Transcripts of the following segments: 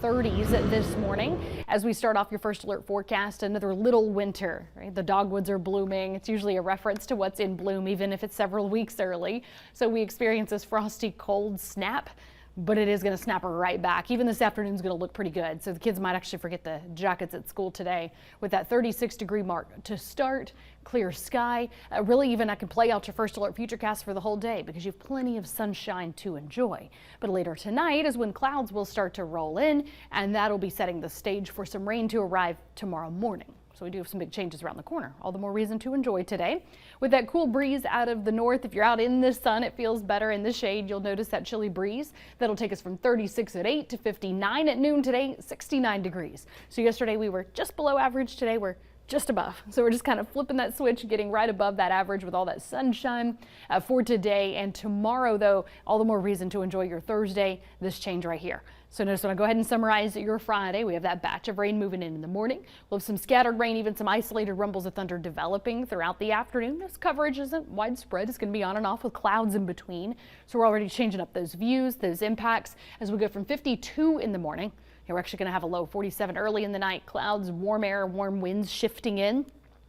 30s this morning. As we start off your first alert forecast, another little winter, right? The dogwoods are blooming. It's usually a reference to what's in bloom, even if it's several weeks early. So we experience this frosty cold snap, but it is going to snap right back. Even this afternoon is going to look pretty good. So the kids might actually forget the jackets at school today with that 36-degree mark to start. Clear sky. Really, even I can play out your first alert futurecast for the whole day because you have plenty of sunshine to enjoy. But later tonight is when clouds will start to roll in, and that'll be setting the stage for some rain to arrive tomorrow morning. So we do have some big changes around the corner. All the more reason to enjoy today. With that cool breeze out of the north, if you're out in the sun, it feels better. In the shade, you'll notice that chilly breeze. That'll take us from 36 at 8 to 59 at noon today, 69 degrees. So yesterday we were just below average. Today we're just above. So we're just kind of flipping that switch, getting right above that average with all that sunshine for today and tomorrow, though. All the more reason to enjoy your Thursday, this change right here. So notice when I go ahead and summarize your Friday, we have that batch of rain moving in the morning. We'll have some scattered rain, even some isolated rumbles of thunder developing throughout the afternoon. This coverage isn't widespread. It's going to be on and off with clouds in between. So we're already changing up those views, those impacts as we go from 52 in the morning. We're actually going to have a low 47 early in the night. Clouds, warm air, warm winds shifting in,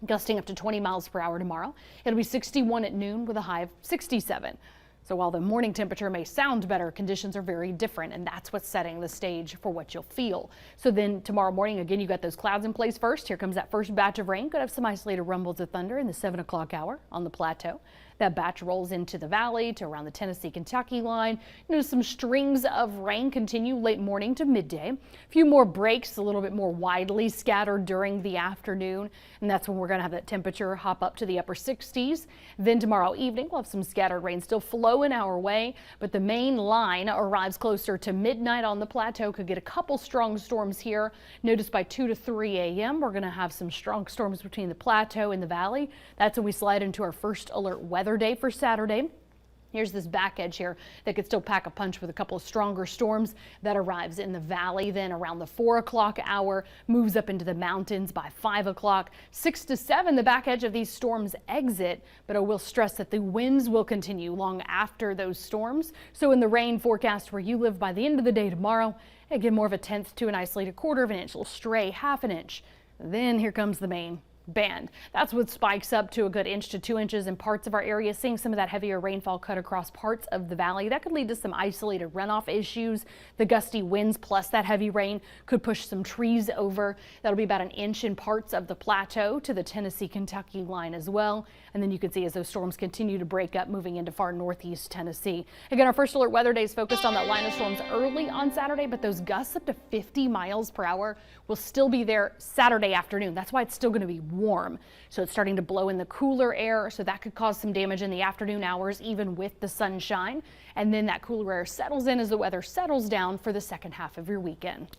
gusting up to 20 miles per hour tomorrow. It'll be 61 at noon with a high of 67. So while the morning temperature may sound better, conditions are very different, and that's what's setting the stage for what you'll feel. So then tomorrow morning, again, you got those clouds in place first. Here comes that first batch of rain. Could have some isolated rumbles of thunder in the 7 o'clock hour on the plateau. That batch rolls into the valley to around the Tennessee-Kentucky line. Notice some strings of rain continue late morning to midday. A few more breaks, a little bit more widely scattered during the afternoon. And that's when we're going to have that temperature hop up to the upper 60s. Then tomorrow evening, we'll have some scattered rain still flowing our way. But the main line arrives closer to midnight on the plateau. Could get a couple strong storms here. Notice by 2 to 3 a.m. we're going to have some strong storms between the plateau and the valley. That's when we slide into our first alert weather day for Saturday. Here's this back edge here that could still pack a punch with a couple of stronger storms that arrives in the valley. Then around the 4 o'clock hour moves up into the mountains by 5 o'clock. 6 to 7, the back edge of these storms exit, but I will stress that the winds will continue long after those storms. So in the rain forecast where you live by the end of the day tomorrow, again, more of a 1/10 to an isolated 1/4 of an inch. It'll stray 1/2 inch. Then here comes the main band. That's what spikes up to a good 1 to 2 inches in parts of our area, seeing some of that heavier rainfall cut across parts of the valley. That could lead to some isolated runoff issues. The gusty winds plus that heavy rain could push some trees over. That'll be about 1 inch in parts of the plateau to the Tennessee-Kentucky line as well. And then you can see as those storms continue to break up, moving into far northeast Tennessee. Again, our first alert weather day is focused on that line of storms early on Saturday, but those gusts up to 50 miles per hour will still be there Saturday afternoon. That's why it's still going to be warm. So it's starting to blow in the cooler air, so that could cause some damage in the afternoon hours, even with the sunshine. And then that cooler air settles in as the weather settles down for the second half of your weekend.